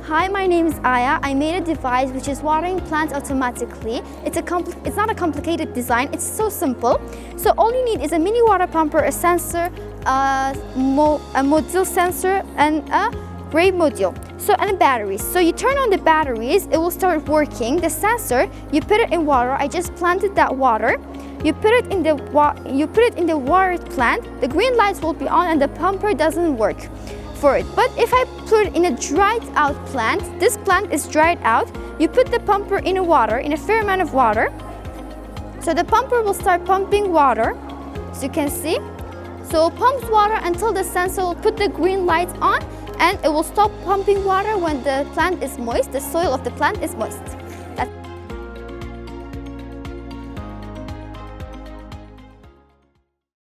Hi, my name is Aya. I made a device which is watering plants automatically. It's not a complicated design, it's so simple. So all you need is a mini water pumper, a sensor, a module sensor, and a gray module. And batteries. So you turn on the batteries, it will start working. The sensor, you put it in water. I just planted that water. You put it in the watered plant. The green lights will be on and the pumper doesn't work for it. But if I put it in a dried out plant, this plant is dried out. You put the pumper in water, in a fair amount of water. So the pumper will start pumping water, as you can see. So it pumps water until the sensor will put the green lights on, and it will stop pumping water when the plant is moist, the soil of the plant is moist.